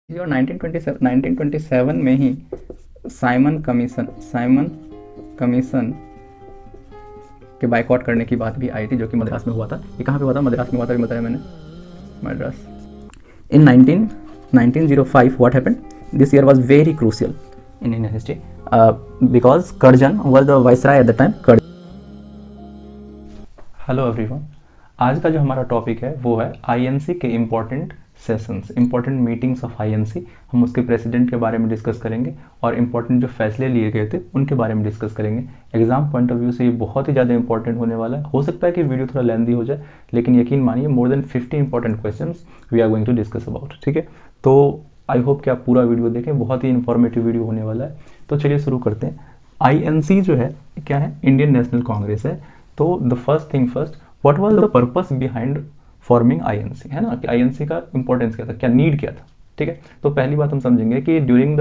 और 1927 में ही Simon commission के बाइकआउट करने की बात भी आई थी, जो कि मद्रास में हुआ था। ये कहाँ पे हुआ था? मद्रास में हुआ था, भी बताया मैंने, Madras. In 1905, what happened? This year was very crucial in Indian history because Karjan was the viceroy at the time. Hello everyone, आज का जो हमारा टॉपिक है वो है आईएनसी के important sessions, important meetings of INC. हम उसके प्रेसिडेंट के बारे में डिस्कस करेंगे और इम्पोर्टेंट जो फैसले लिए गए थे उनके बारे में डिस्कस करेंगे। एग्जाम पॉइंट ऑफ व्यू से ये बहुत ही ज़्यादा इंपॉर्टेंट होने वाला है। हो सकता है कि वीडियो थोड़ा लेंदी हो जाए, लेकिन यकीन मानिए more than 50 important question we are going to discuss about. ठीक है, तो आई होप कि आप पूरा वीडियो देखें, बहुत ही इंफॉर्मेटिव वीडियो होने वाला है। तो चलिए शुरू करते हैं। आईएनसी जो है क्या है? इंडियन नेशनल कांग्रेस है। तो the first thing first, what was the purpose behind forming INC, है ना, कि आईएनसी का इंपॉर्टेंस क्या था, क्या नीड क्या था। ठीक है, तो पहली बात हम समझेंगे कि during the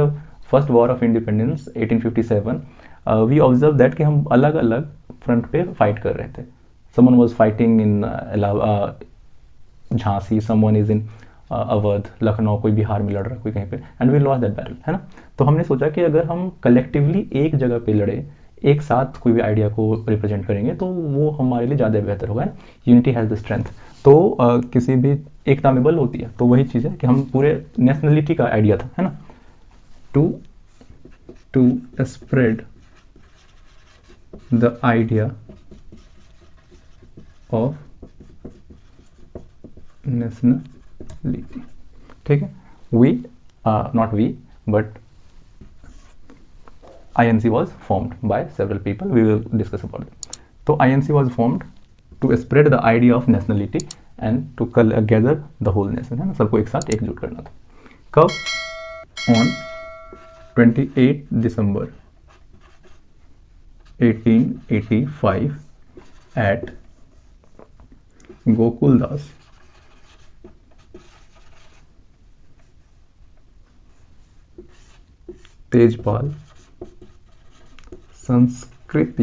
first war of independence 1857 we observe that कि हम अलग अलग फ्रंट पे फाइट कर रहे थे। Someone was fighting in Jhansi, someone is in Awadh, Lucknow, कोई बिहार में लड़ रहा है, कोई कहीं पे, and we lost that battle, है ना। तो हमने सोचा कि अगर हम कलेक्टिवली एक जगह पे लड़े, एक साथ कोई भी आइडिया को रिप्रेजेंट करेंगे, तो वो हमारे लिए ज़्यादा बेहतर होगा। Unity has the strength. तो किसी भी एकता में बल होती है, तो वही चीज़ है कि हम पूरे नेशनलिटी का आइडिया था, है ना, to to spread the idea of nationality. ठीक है, we not we but INC was formed by several people. We will discuss about it. तो INC was formed to spread the idea of nationality and to gather the whole nation, है ना, सबको एक साथ एकजुट करना था। कब? On 28 December 1885 at Gokuldas Tejpal Sanskrit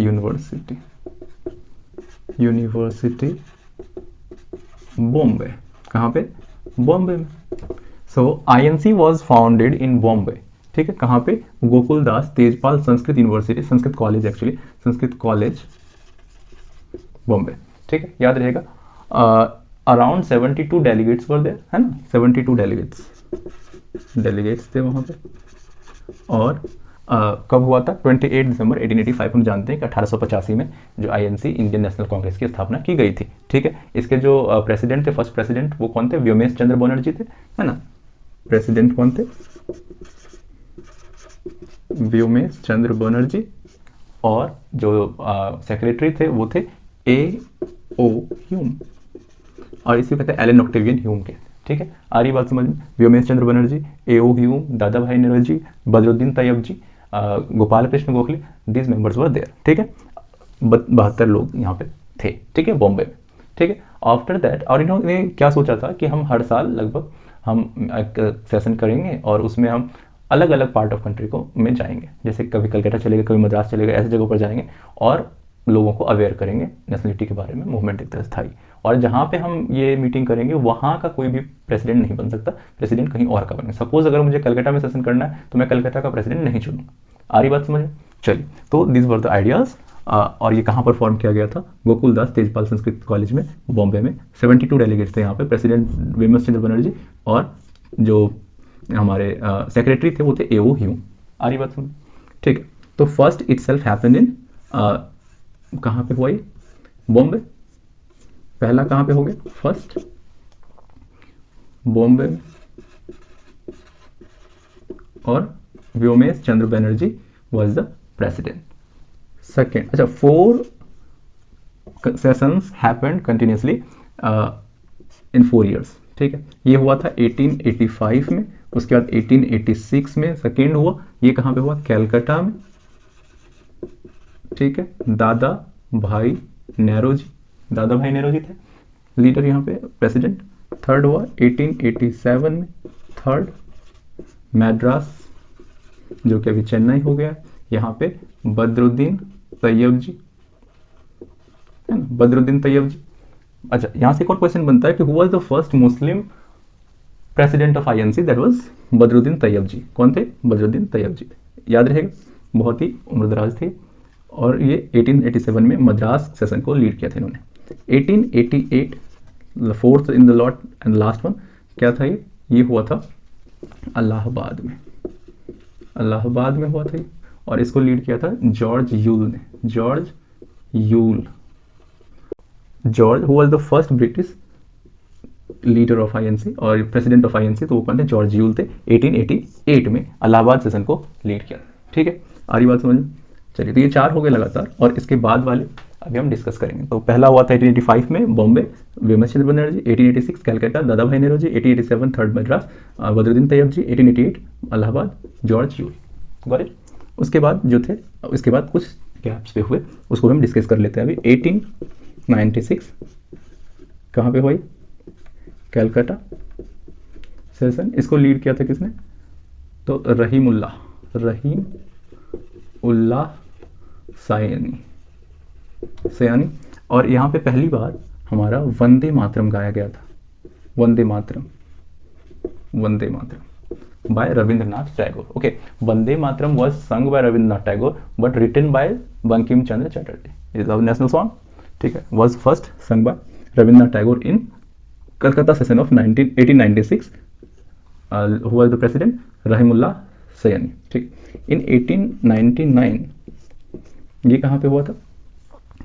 university Bombay. कहाँ पे? बॉम्बे में। So INC was founded in Bombay. ठीक है, कहाँ पे? Gokuldas Tejpal Sanskrit university, Sanskrit college, actually Sanskrit college, Bombay. ठीक है, याद रहेगा। अराउंड 72 डेलीगेट्स वर देयर, है ना, 72 डेलीगेट्स थे वहाँ पे। और कब हुआ था? 28 दिसंबर 1885। हम जानते हैं कि 1885 में जो आईएनसी, इंडियन नेशनल कांग्रेस की स्थापना की गई थी। ठीक है, इसके जो प्रेसिडेंट थे, फर्स्ट प्रेसिडेंट, वो कौन थे? व्योमेश चंद्र बनर्जी थे, है ना। प्रेसिडेंट कौन थे? व्योमेश चंद्र बनर्जी। और जो सेक्रेटरी थे वो थे ए ओ ह्यूम, और इसी कहते हैं एलन ऑक्टेवियन ह्यूम के। ठीक है, आ रही बात समझ में? Womesh Chandra Banerjee, AO. Hume, Dadabhai Naoroji, Badruddin Tayyab ji, Gopal Krishna Gokhale, this members were there. ठीक है, 72 लोग यहाँ पे थे। ठीक है, बॉम्बे में। ठीक है, आफ्टर दैट, और इन्होंने क्या सोचा था कि हम हर साल लगभग हम एक सेशन करेंगे और उसमें हम अलग अलग पार्ट ऑफ कंट्री को में जाएंगे, जैसे कभी कलकत्ता चलेगा, कभी मद्रास चलेगा, ऐसे जगहों पर जाएंगे और लोगों को अवेयर करेंगे नेशनलिटी के बारे में। मूवमेंट एक तरह से था ही। और जहाँ पे हम ये मीटिंग करेंगे वहाँ का कोई भी प्रेसिडेंट नहीं बन सकता, प्रेसिडेंट कहीं और का बने। सपोज अगर मुझे कलकत्ता में सेशन करना है तो मैं कलकत्ता का प्रेसिडेंट नहीं चुनूंगा। आ रही बात समझ में? चलिए, तो दिस वर द आइडियाज। और ये कहाँ पर फॉर्म किया गया था? गोकुलदास तेजपाल संस्कृत कॉलेज में, बॉम्बे में। 72 डेलीगेट्स थे यहाँ पे। प्रेसिडेंट व्योमेश चंद्र बनर्जी और जो हमारे सेक्रेटरी थे वो थे ए.ओ. ह्यूम। आ रही बात समझ? ठीक है, तो first it self happened in, कहाँ पे हुआ ये? बॉम्बे। पहला कहाँ पे हो गया? फर्स्ट बॉम्बे में। और Womesh Chandra Banerjee was the president. Second, अच्छा, 4 sessions happened continuously in 4 years. ठीक है, ये हुआ था 1885 में। उसके बाद 1886 में सेकेंड हुआ। ये कहाँ पे हुआ? कैलकाटा में। ठीक है, दादा भाई नेरोजी थे लीडर यहाँ पे, प्रेसिडेंट। थर्ड हुआ 1887 में, थर्ड मैड्रास, जो कि अभी चेन्नई हो गया, यहाँ पे बदरुद्दीन तैयब जी, है ना, बदरुद्दीन तैयब जी। अच्छा, यहाँ से एक और क्वेश्चन बनता है कि who was the first Muslim president of INC that was Badruddin Tayyab जी। कौन थे? बदरुद्दीन तैयब जी। याद रहेगा, बहुत ही उम्रदराज थे और ये 1887 में मद्रास सेशन को लीड किया था इन्होंने। 1888 fourth in the lot and last one क्या था ये हुआ था इलाहाबाद में। इलाहाबाद में हुआ था ये, और इसको लीड किया था जॉर्ज यूल ने। George Yule, George who was the first British leader of INC और प्रेसिडेंट ऑफ आईएनसी, तो वो कौन थे? जॉर्ज यूल थे। 1888 में इलाहाबाद सेशन को लीड किया। ठीक है, आ रही बात समझ में? चलिए, तो ये 4 हो गए लगातार, और इसके बाद वाले अभी हम डिस्कस करेंगे। तो पहला हुआ था 1885 में बॉम्बे, विमल चंद्र Banerjee. 1886 Calcutta, Dada Bhai Nehru ji. 1887 third Madras, Badruddin Tayyab ji. 1888 Allahabad, George Yule. Got it? उसके बाद जो थे, उसके बाद कुछ गैप्स पे हुए, उसको हम डिस्कस कर लेते हैं अभी। 1896 कहाँ पे हुई? कलकत्ता सेशन। इसको लीड किया था किसने? तो रहीम उल्लाह सयानी। और यहाँ पे पहली बार हमारा वंदे मातरम गाया गया था। Vande Mataram by Rabindranath Tagore. Okay, Vande Mataram was sung by Rabindranath Tagore but written by Bankim Chandra Chatterjee. Is our national song. ठीक है, was first sung by Rabindranath Tagore in Calcutta session of 1896। who was the president? Rahimtulla Sayani. ठीक, इन 1899 ये कहाँ पे हुआ था?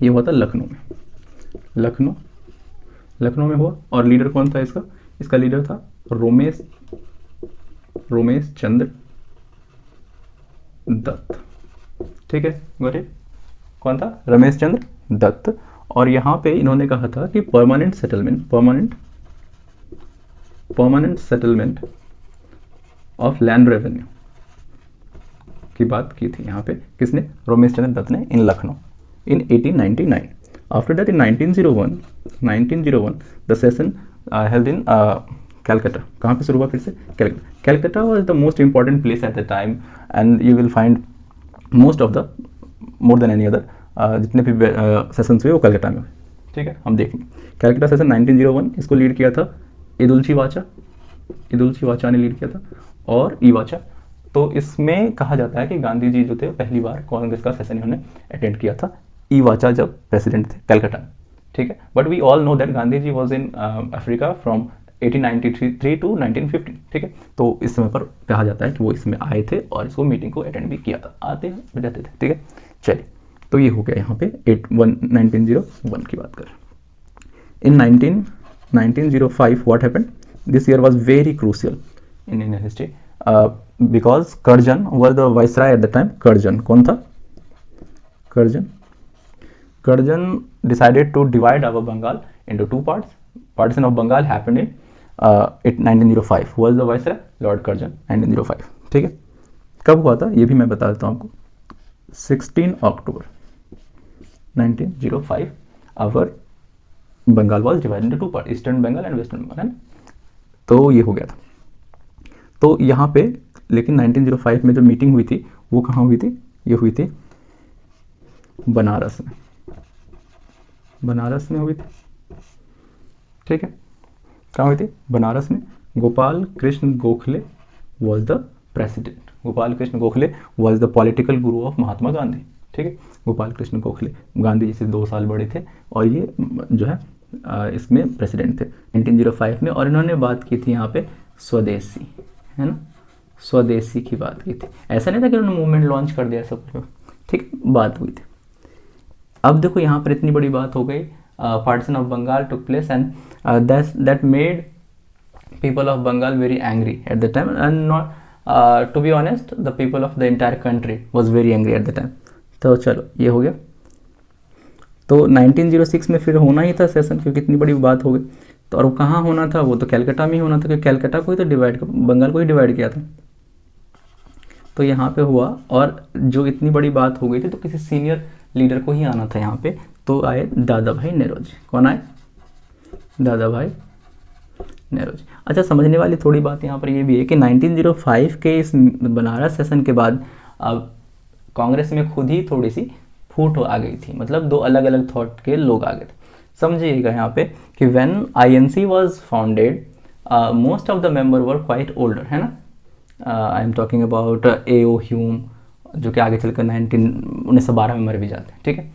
ये हुआ था लखनऊ में। लखनऊ में हुआ, और लीडर कौन था इसका? इसका लीडर था रोमेश चंद्र दत्त। ठीक है, गॉट इट? कौन था? रमेश चंद्र दत्त। और यहाँ पे इन्होंने कहा था कि permanent settlement of land revenue की बात की थी यहाँ पे। किसने? रोमेश चंद्र दत्त ने, इन Lucknow in 1899. After that, in 1901 the session held in Calcutta. कहाँ पे शुरू हुआ फिर से? Calcutta was the most important place at the time, and you will find most of the more than any other जितने भी सेशंस हुए वो कलकत्ता में हुए। ठीक है, हम देखेंगे। कैलकटा सेशन 1901, इसको लीड किया था इदुल्ची वाचा ने लीड किया था, और ईवाचा। तो इसमें कहा जाता है कि गांधी जी जो थे पहली बार कांग्रेस का सेशन इन्होंने अटेंड किया था ईवाचा जब प्रेसिडेंट थे कलकत्ता में। ठीक है, but we all know that Gandhi ji was in Africa from 1893 to 1915। ठीक है, तो इस समय पर कहा जाता है कि वो इसमें आए थे और इसको मीटिंग को अटेंड भी किया था। आते जाते थे। ठीक है, चलिए, तो ये हो गया यहाँ पे 1901 की बात करें। इन 1905 what happened? This year was very crucial in Indian history because Curzon were the viceroy eight the time. Curzon कौन था? Curjan decided to divide our Bengal into 2 parts. Partition of Bengal happened in 1905. Who was the viceroy? Lord Curzon, 1905. ठीक है, कब हुआ था ये भी मैं बता देता हूँ आपको। 16 अक्टूबर 1905 our Bengal was divided into 2 parts, Eastern Bengal and Western Bengal, है ना? तो ये हो गया था। तो यहाँ पे लेकिन 1905 में जो मीटिंग हुई थी वो कहाँ हुई थी? ये हुई थी बनारस में हुई थी। ठीक है, कहाँ हुई थी? बनारस में। Gopal Krishna Gokhale was the president. Gopal Krishna Gokhale was the political Guru of Mahatma Gandhi. ठीक है, गोपाल कृष्ण गोखले गांधी जी से 2 साल बड़े थे और ये जो है इसमें प्रेसिडेंट थे 1905 में। और इन्होंने बात की थी यहाँ पे स्वदेशी, है ना? स्वदेशी की बात की थी। ऐसा नहीं था कि उन्होंने मूवमेंट लॉन्च कर दिया सब कुछ। ठीक, बात हुई थी। अब देखो यहाँ पर इतनी बड़ी बात हो गई। Partition of Bengal took place and that made people of Bengal very angry at the time, and not to be honest the people of the entire country was very angry at the time. तो चलो, ये हो गया। तो 1906 में फिर होना ही था सेशन, क्योंकि इतनी बड़ी बात हो गई। तो और कहाँ होना था? वो तो कैलकाटा में ही होना था, क्योंकि कैलकाटा को ही तो बंगाल को ही डिवाइड किया था। तो यहाँ पे हुआ, और जो इतनी बड़ी बात हो गई थी तो किसी सीनियर लीडर को ही आना था यहाँ पे। तो आए दादा भाई नेहरू। कौन आए? दादा भाई नेहरू। अच्छा, समझने वाली थोड़ी बात यहाँ पर ये भी है कि 1905 के इस बनारस सेशन के बाद अब कांग्रेस में खुद ही थोड़ी सी फूट आ गई थी। मतलब 2 अलग अलग थॉट के लोग आ गए थे। समझिएगा यहाँ पे कि when INC was founded most of the member were quite older, है ना. I am talking about A.O. Hume, जो कि आगे चलकर 1912 में मर भी जाते हैं, ठीक है.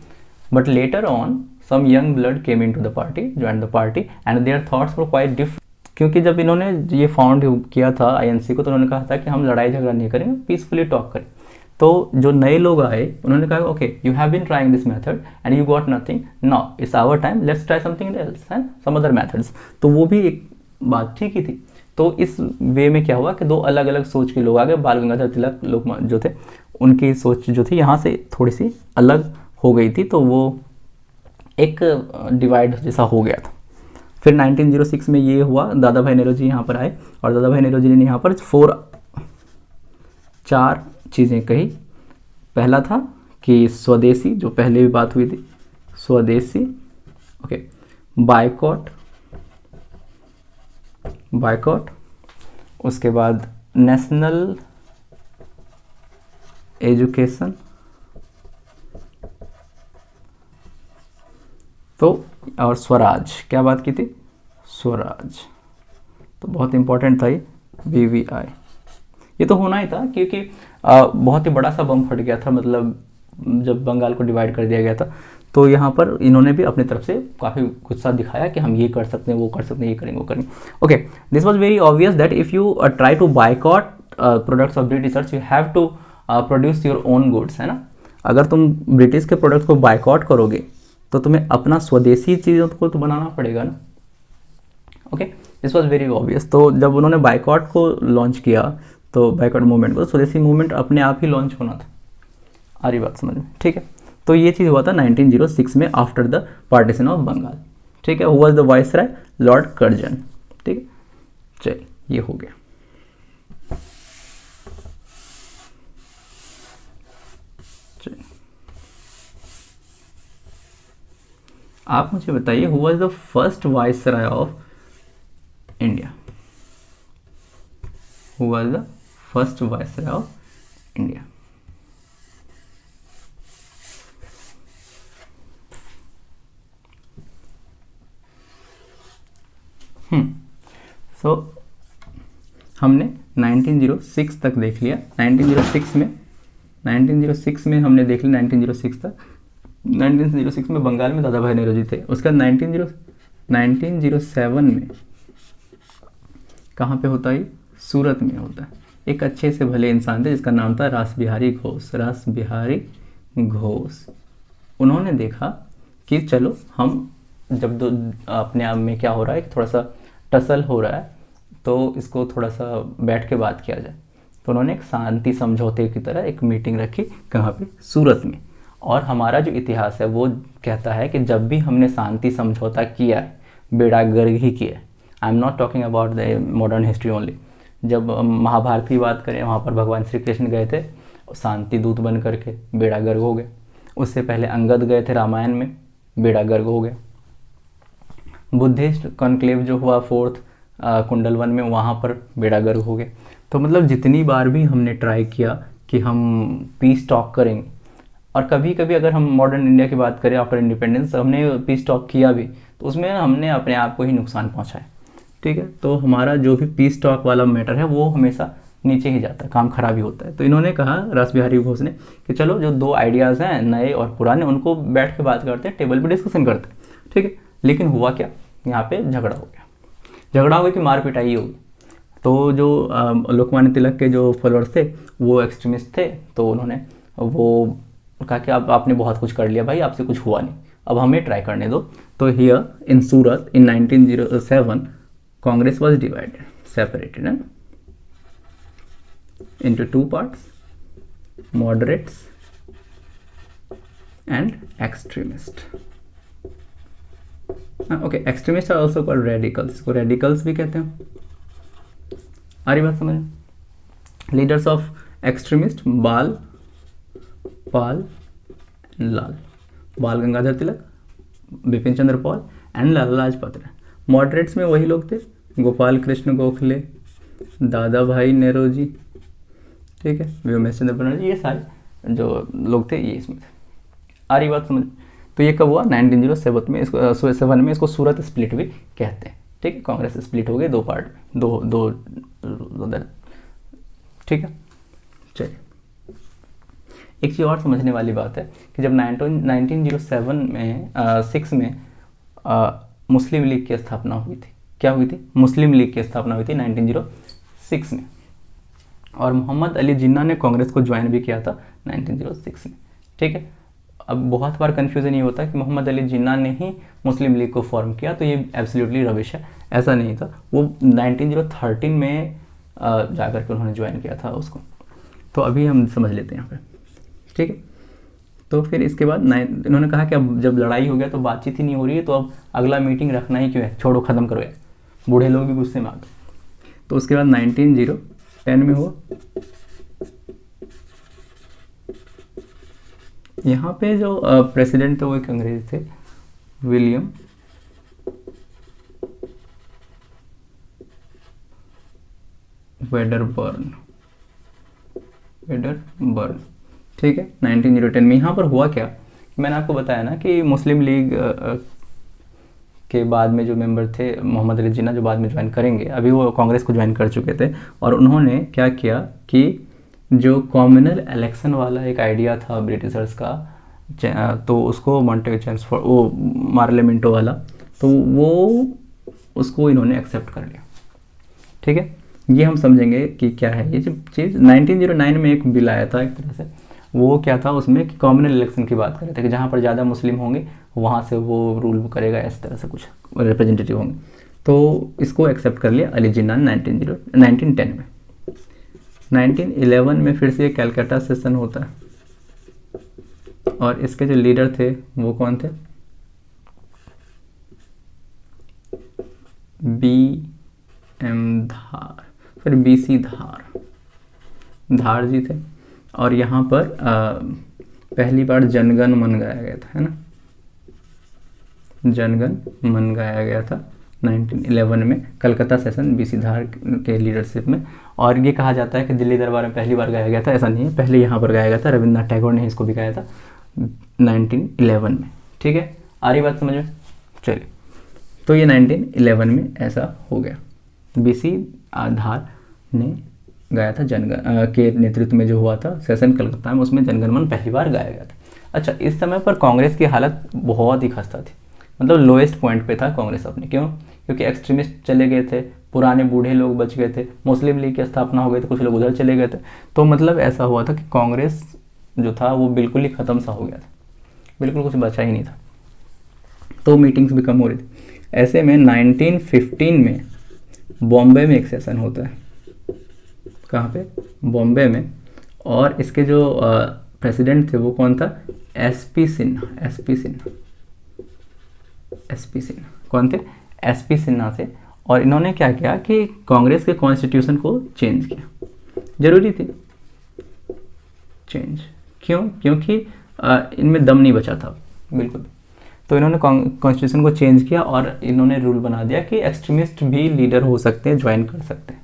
But later on some young blood came in to the party, join the party, and their thoughts were quite different. क्योंकि जब इन्होंने ये फाउंड किया था INC को, तो उन्होंने कहा था कि हम लड़ाई झगड़ा नहीं करेंगे, पीसफुली टॉक करें. तो जो नए लोग आए उन्होंने कहा okay, you have been trying this method and you got nothing, now it's our time, let's try something else, है, सम अदर मेथड्स. तो वो भी एक बात ठीक ही थी. तो इस वे में क्या हुआ कि दो अलग अलग सोच के लोग आ गए. बाल गंगाधर तिलक लोग जो थे, उनकी सोच जो थी यहाँ से थोड़ी सी अलग हो गई थी, तो वो एक डिवाइड जैसा हो गया था. फिर 1906 में ये हुआ, दादा भाई नेहरू यहाँ पर आए और दादा भाई नेहरू ने यहाँ पर 4 चीज़ें कही. पहला था कि स्वदेशी, जो पहले भी बात हुई थी, स्वदेशी, ओके, बायकॉट, उसके बाद नेशनल एजुकेशन, तो और स्वराज. क्या बात की थी? स्वराज. तो बहुत इंपॉर्टेंट था ये VVI. ये तो होना ही था क्योंकि बहुत ही बड़ा सा बम फट गया था, मतलब जब बंगाल को डिवाइड कर दिया गया था. तो यहाँ पर इन्होंने भी अपनी तरफ से काफ़ी गुस्सा दिखाया कि हम ये कर सकते हैं, वो कर सकते हैं, ये करेंगे, वो करेंगे. Okay, this was very obvious that if you try to boycott products of Britishers, you have to produce your own goods, है ना. अगर तुम ब्रिटिश के प्रोडक्ट्स को बायकॉट करोगे तो तुम्हें अपना स्वदेशी चीज़ों को तो बनाना पड़ेगा ना. Okay, this was very obvious. तो जब उन्होंने बायकॉट को लॉन्च किया, तो बायकॉट मूवमेंट को, स्वदेशी मूवमेंट अपने आप ही लॉन्च होना था. आ रही बात समझ में? ठीक है. तो ये चीज़ हुआ था 1906 में, after the partition of Bengal. ठीक है. Who was the viceroy? Lord Curzon. ठीक है. चलिए, ये हो गया. चलिए, आप मुझे बताइए, who was the first viceroy of India? Who was the first viceroy of India? So हमने 1906 तक देख लिया. 1906 में हमने देख लिया 1906 तक. 1906 में बंगाल में दादा भाई नेहरू जी थे. उसके बाद 1907 में कहाँ पे होता है? सूरत में होता है. एक अच्छे से भले इंसान थे जिसका नाम था रासबिहारी घोष. उन्होंने देखा कि चलो हम जब अपने आप में क्या हो रहा है कि थोड़ा सा टसल हो रहा है, तो इसको थोड़ा सा बैठ के बात किया जाए. तो उन्होंने एक शांति समझौते की तरह एक मीटिंग रखी. कहाँ पे? सूरत में. और हमारा जो इतिहास है वो कहता है कि जब भी हमने शांति समझौता किया है, बेड़ा गर्क ही किया है. I am not talking about the modern history only. जब महाभारत की बात करें, वहाँ पर भगवान श्री कृष्ण गए थे शांति दूत बन करके, बेड़ा गर्क हो गया. उससे पहले अंगद गए थे रामायण में, बेड़ा गर्क हो गया. बुद्धिस्ट कॉन्क्लेव जो हुआ 4th कुंडलवन में, वहाँ पर बेड़ा गर्क हो गया. तो मतलब जितनी बार भी हमने ट्राई किया कि हम पीस टॉक करेंगे, और कभी कभी अगर हम मॉडर्न इंडिया की बात करें आफ्टर इंडिपेंडेंस, हमने पीस टॉक किया भी, तो उसमें हमने अपने आप को ही नुकसान पहुँचाया. ठीक है. तो हमारा जो भी पीस टॉक वाला मैटर है वो हमेशा नीचे ही जाता है, काम खराब ही होता है. तो इन्होंने कहा, रासबिहारी घोष ने, कि चलो जो 2 आइडियाज़ हैं नए और पुराने, उनको बैठ के बात करते हैं, टेबल पे डिस्कशन करते हैं. ठीक है. लेकिन हुआ क्या? यहाँ पे झगड़ा हो गया कि मार पिटाई होगी. तो जो लोकमान्य तिलक के जो फॉलोअर्स थे वो एक्सट्रीमिस्ट थे. तो उन्होंने वो कहा कि अब आपने बहुत कुछ कर लिया भाई, आपसे कुछ हुआ नहीं, अब हमें ट्राई करने दो. तो here in Surat in 1907 Congress was divided, separated into 2 parts, moderates and extremist. Okay, extremists are also called radicals. इसको radicals भी कहते हैं. आ रही बात समझ? Leaders of extremist Pal Lal, Bal Gangadhar Tilak, Bipin Chandra Pal and Lala Lajpat Rai. Moderates में वही लोग थे, गोपाल कृष्ण गोखले, दादा भाई नेहरू जी, ठीक है, व्योमेश चंद्र बनर्जी, ये सारे जो लोग थे ये इसमें थे. आ रही बात समझ? तो ये कब हुआ? 1907 में. इसको 7 में इसको सूरत स्प्लिट भी कहते हैं. ठीक है, कांग्रेस स्प्लिट हो गई दो पार्ट में, दो दो उधर, ठीक है। चलिए, एक चीज़ और समझने वाली बात है कि जब 1907 में 6 में मुस्लिम लीग की स्थापना हुई थी, क्या हुई थी, मुस्लिम लीग की स्थापना हुई थी 1906 में, और मोहम्मद अली जिन्ना ने कांग्रेस को ज्वाइन भी किया था 1906 में, ठीक है। अब बहुत बार कन्फ्यूज़न ये होता है कि मोहम्मद अली जिन्ना ने ही मुस्लिम लीग को फॉर्म किया, तो ये एब्सोल्युटली रबिश है, ऐसा नहीं था। वो 1913 में जाकर के उन्होंने ज्वाइन किया था उसको। तो अभी हम समझ लेते हैं यहाँ पे, ठीक है। तो फिर इसके बाद इन्होंने कहा कि अब जब लड़ाई हो गया तो बातचीत ही नहीं हो रही है, तो अब अगला मीटिंग रखना ही क्यों है, छोड़ो, ख़त्म करो यार, बूढ़े लोग भी गुस्से में आ गए। तो उसके बाद 1910 में हुआ। यहाँ पे जो प्रेसिडेंट थे वो एक अंग्रेज थे, विलियम वेडरबर्न, ठीक है। 1910 में यहाँ पर हुआ क्या, मैंने आपको बताया ना कि मुस्लिम लीग के बाद में जो मेंबर थे मोहम्मद अली जिन्ना, जो बाद में ज्वाइन करेंगे, अभी वो कांग्रेस को ज्वाइन कर चुके थे, और उन्होंने क्या किया कि जो कॉम्युनल इलेक्शन वाला एक आइडिया था ब्रिटिशर्स का, तो उसको मॉन्टेग चेम्सफोर्ड, वो मार्लियामेंटो वाला, तो वो उसको इन्होंने एक्सेप्ट कर लिया, ठीक है। ये हम समझेंगे कि क्या है ये चीज़। 1909 में एक बिल आया था एक तरह से, वो क्या था उसमें कि कॉम्युनल इलेक्शन की बात कर रहे थे कि जहाँ पर ज़्यादा मुस्लिम होंगे वहाँ से वो रूल करेगा, इस तरह से कुछ रिप्रेजेंटेटिव होंगे, तो इसको एक्सेप्ट कर लिया अली जिन्ना 1910 में। 1911 में फिर से कैलकाटा सेशन होता है, और इसके जो लीडर थे वो कौन थे, BM धार, फिर BC धार जी थे, और यहाँ पर पहली बार जनगण मन गाया गया था, है ना, जनगण मन गाया गया था 1911 में कलकत्ता सेशन BC धार के लीडरशिप में। और ये कहा जाता है कि दिल्ली दरबार में पहली बार गाया गया था, ऐसा नहीं है, पहले यहाँ पर गाया गया था, रविन्द्रनाथ टैगोर ने इसको भी गाया था 1911 में, ठीक है। आ रही बात समझ में, चलिए। तो ये 1911 में ऐसा हो गया, BC धार ने गाया था जनगण के नेतृत्व में जो हुआ था सेशन कलकत्ता में, उसमें जनगण मन पहली बार गाया गया था। अच्छा, इस समय पर कांग्रेस की हालत बहुत ही खस्ता थी, मतलब लोएस्ट पॉइंट पे था कांग्रेस अपने, क्यों, क्योंकि एक्सट्रीमिस्ट चले गए थे, पुराने बूढ़े लोग बच गए थे, मुस्लिम लीग की स्थापना हो गई थी, कुछ लोग उधर चले गए थे, तो मतलब ऐसा हुआ था कि कांग्रेस जो था वो बिल्कुल ही ख़त्म सा हो गया था, बिल्कुल कुछ बचा ही नहीं था, तो मीटिंग्स भी कम हो रही थी। ऐसे में 1915 में बॉम्बे में एक सेशन होता है, कहाँ पे, बॉम्बे में, और इसके जो प्रेसिडेंट थे वो कौन था, SP सिन्हा कौन थे, SP सिन्हा थे। और इन्होंने क्या किया कि कांग्रेस के कॉन्स्टिट्यूशन को चेंज किया, जरूरी थी चेंज, क्यों, क्योंकि इनमें दम नहीं बचा था बिल्कुल, तो इन्होंने कॉन्स्टिट्यूशन को चेंज किया, और इन्होंने रूल बना दिया कि एक्सट्रीमिस्ट भी लीडर हो सकते हैं, ज्वाइन कर सकते हैं,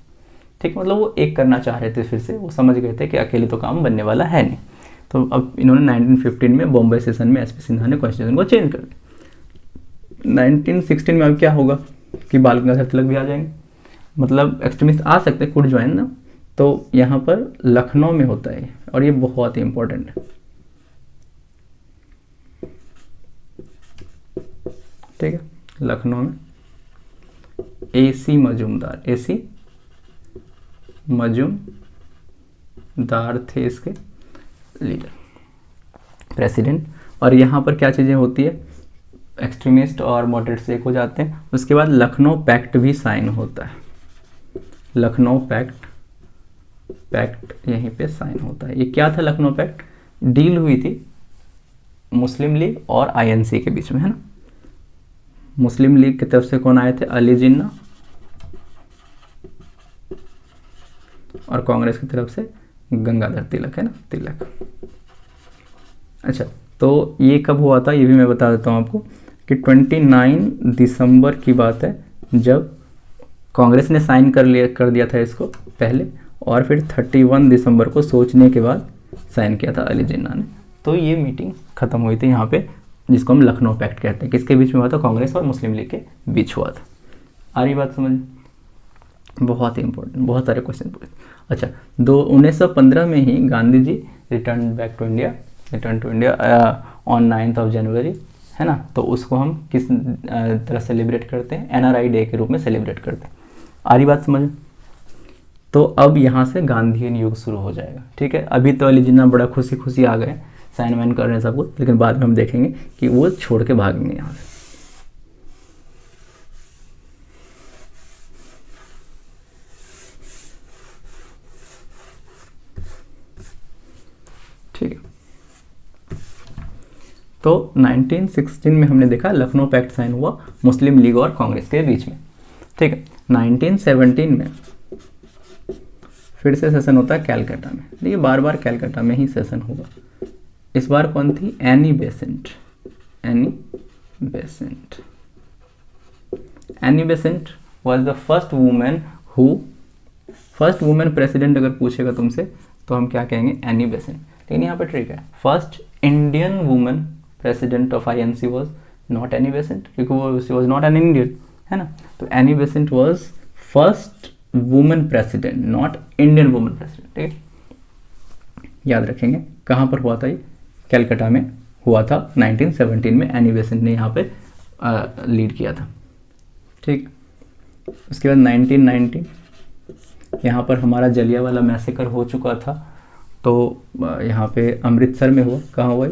ठीक, मतलब वो एक करना चाह रहे थे, फिर से वो समझ गए थे कि अकेले तो काम बनने वाला है नहीं, तो अब इन्होंने 1915 में बॉम्बे सेशन में SP सिन्हा ने कॉन्स्टिट्यूशन को चेंज कर दिया। 1916 में अब क्या होगा कि बाल गंगाधर तिलक भी आ जाएंगे, मतलब एक्सट्रीमिस्ट आ सकते हैं, कुड ज्वाइन ना, तो यहाँ पर लखनऊ में होता है, और ये बहुत ही इंपॉर्टेंट है, ठीक है। लखनऊ में AC मजूमदार थे इसके लीडर, प्रेसिडेंट। और यहाँ पर क्या चीज़ें होती है, एक्सट्रीमिस्ट और मॉडरेट से एक हो जाते हैं। उसके बाद लखनऊ पैक्ट भी साइन होता है, लखनऊ पैक्ट यहीं पे साइन होता है। ये क्या था लखनऊ पैक्ट, डील हुई थी मुस्लिम लीग और INC के बीच में, है ना। मुस्लिम लीग की तरफ से कौन आए थे, अली जिन्ना, और कांग्रेस की तरफ से गंगाधर तिलक, है ना, तिलक। अच्छा, तो ये कब हुआ था ये भी मैं बता देता हूँ आपको कि 29 दिसंबर की बात है, जब कांग्रेस ने साइन कर दिया था इसको पहले, और फिर 31 दिसंबर को सोचने के बाद साइन किया था अली जिन्ना ने। तो ये मीटिंग खत्म हुई थी यहाँ पे, जिसको हम लखनऊ पैक्ट कहते हैं, किसके बीच में हुआ था, कांग्रेस और मुस्लिम लीग के बीच हुआ था, आ रही बात समझ? बहुत ही इंपॉर्टेंट, बहुत सारे क्वेश्चन पूछे। अच्छा, 1915 में ही Gandhi ji return to India on 9 जनवरी, है ना। तो उसको हम किस तरह सेलिब्रेट करते हैं? एनआरआई डे के रूप में सेलिब्रेट करते हैं। आ रही बात समझ? तो अब यहाँ से गांधीयन युग शुरू हो जाएगा, ठीक है। अभी तो अली जिन्ना बड़ा खुशी खुशी आ गए, साइन वाइन कर रहे हैं सब कुछ, लेकिन बाद में हम देखेंगे कि वो छोड़ के भागेंगे यहाँ से। ठीक है, तो 1916 में हमने देखा लखनऊ पैक्ट साइन हुआ मुस्लिम लीग और कांग्रेस के बीच में, ठीक है। 1917 में फिर से सेशन होता है कैलकाटा में। देखिए बार बार कैलकाटा में ही सेशन होगा। इस बार कौन थी? Annie Besant. Annie Besant was the first women president. अगर पूछेगा तुमसे तो हम क्या कहेंगे? Annie Besant. लेकिन यहाँ पर ट्रिक है, first Indian women president of INC was not Annie Besant, क्योंकि वो she was not an Indian, है ना। तो Annie Besant was first women president, not Indian women president, ठीक है। याद रखेंगे कहाँ पर हुआ था ये? कैलकाटा में हुआ था 1917 में। एनी बेसेंट ने यहाँ पे लीड किया था, ठीक। उसके बाद 1919 यहाँ पर हमारा जलियांवाला मैसेकर हो चुका था। तो यहाँ पे अमृतसर में हुआ। कहाँ हुआ?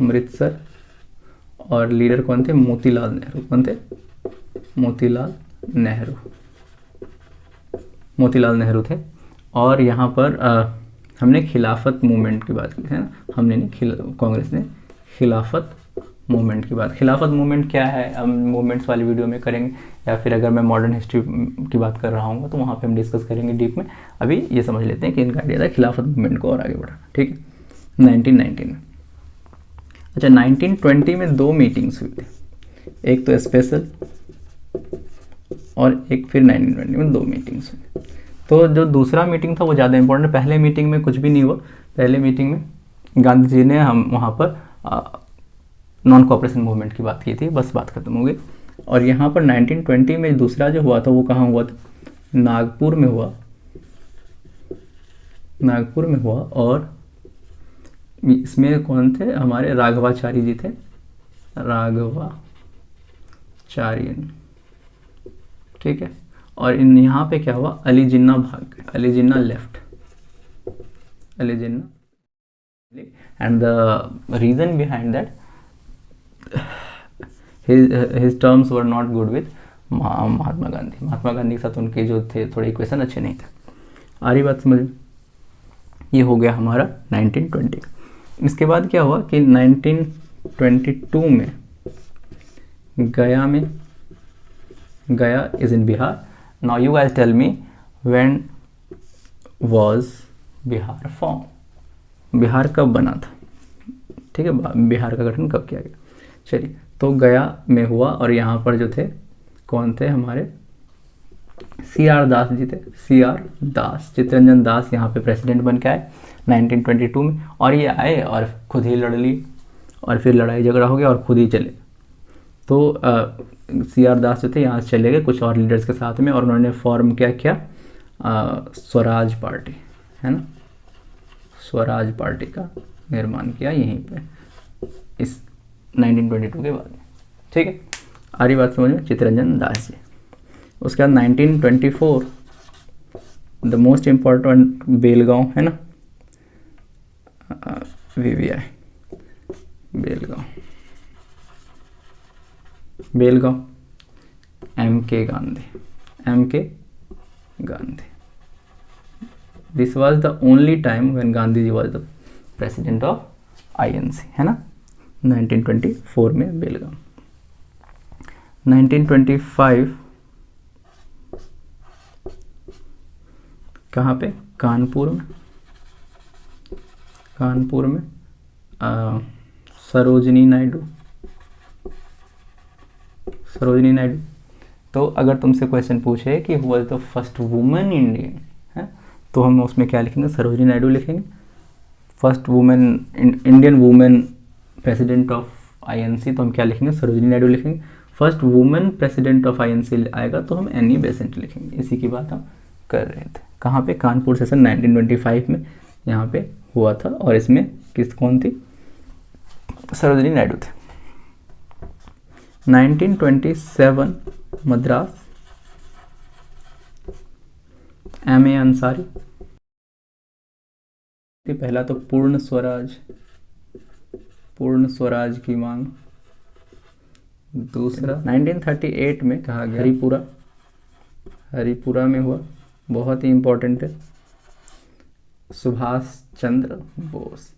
अमृतसर। और लीडर कौन थे? मोतीलाल नेहरू। कौन थे? मोतीलाल नेहरू थे। और यहाँ पर हमने खिलाफत मूवमेंट की बात की है ना, हमने नहीं, कांग्रेस ने खिलाफत मूवमेंट की बात। खिलाफत मूवमेंट क्या है हम मूवमेंट्स वाली वीडियो में करेंगे, या फिर अगर मैं मॉडर्न हिस्ट्री की बात कर रहा हूँ तो वहाँ पे हम डिस्कस करेंगे डीप में। अभी ये समझ लेते हैं कि इनका आइडिया था खिलाफत मूवमेंट को और आगे बढ़ाना, ठीक है। 1919 में। अच्छा, 1920 में 2 मीटिंग्स हुई थी, एक तो स्पेशल और एक फिर 1920 में 2 मीटिंग्स हुई। तो जो दूसरा मीटिंग था वो ज़्यादा इंपॉर्टेंट। पहले मीटिंग में कुछ भी नहीं हुआ। पहले मीटिंग में गांधी जी ने हम वहाँ पर नॉन कोऑपरेशन मूवमेंट की बात की थी, बस बात खत्म हो गई। और यहाँ पर 1920 में दूसरा जो हुआ था वो कहाँ हुआ था? नागपुर में हुआ। और इसमें कौन थे? हमारे राघवाचारी जी थे, राघवाचार्यन, ठीक है। और यहाँ पे क्या हुआ? अली जिन्ना भाग गए, Ali Jinnah left, and the reason behind that his terms were not good with Mahatma Gandhi के साथ उनके जो थे थोड़े इक्वेशन अच्छे नहीं थे। आ रही बात समझ? ये हो गया हमारा 1920। इसके बाद क्या हुआ कि 1922 में Gaya is in Bihar. Now you guys tell me when was Bihar form? Bihar कब बना था? ठीक है, बिहार का गठन कब किया गया? चलिए, तो गया में हुआ और यहाँ पर जो थे कौन थे? हमारे CR दास जी थे। CR दास, चित्तरंजन दास यहाँ पे प्रेसिडेंट बन के आए 1922 में। और ये आए और खुद ही लड़ ली और फिर लड़ाई झगड़ा हो गया और खुद ही चले। तो CR दास जो थे यहाँ से चले गए कुछ और लीडर्स के साथ में, और उन्होंने फॉर्म क्या किया? स्वराज पार्टी, है ना। स्वराज पार्टी का निर्माण किया यहीं पे इस 1922 के बाद, ठीक है। आ रही बात समझ में? चित्तरंजन दास जी। उसके बाद 1924 द मोस्ट इम्पोर्टेंट बेलगांव, है ना, VVI Belgaum MK Gandhi. This was the only time when Gandhi ji was the president of INC, है ना, 1924 में बेलगाम। 1925 कहाँ पे? कानपुर में सरोजिनी नायडू। तो अगर तुमसे क्वेश्चन पूछे कि who was the first women Indian, है, तो हम उसमें क्या लिखेंगे? सरोजिनी नायडू लिखेंगे। First Indian women president of INC तो हम क्या लिखेंगे? सरोजिनी नायडू लिखेंगे। First women president of INC आएगा तो हम एनी बेसेंट लिखेंगे। इसी की बात हम कर रहे थे। कहाँ पे? कानपुर सेशन 1925 में यहाँ पे हुआ था और इसमें कौन थी? सरोजिनी नायडू थे। 1927 मद्रास, एम.ए. अंसारी। पहला तो पूर्ण स्वराज की मांग। दूसरा 1938 में कहा गया हरिपुरा में हुआ, बहुत ही इंपॉर्टेंट है, सुभाष चंद्र बोस।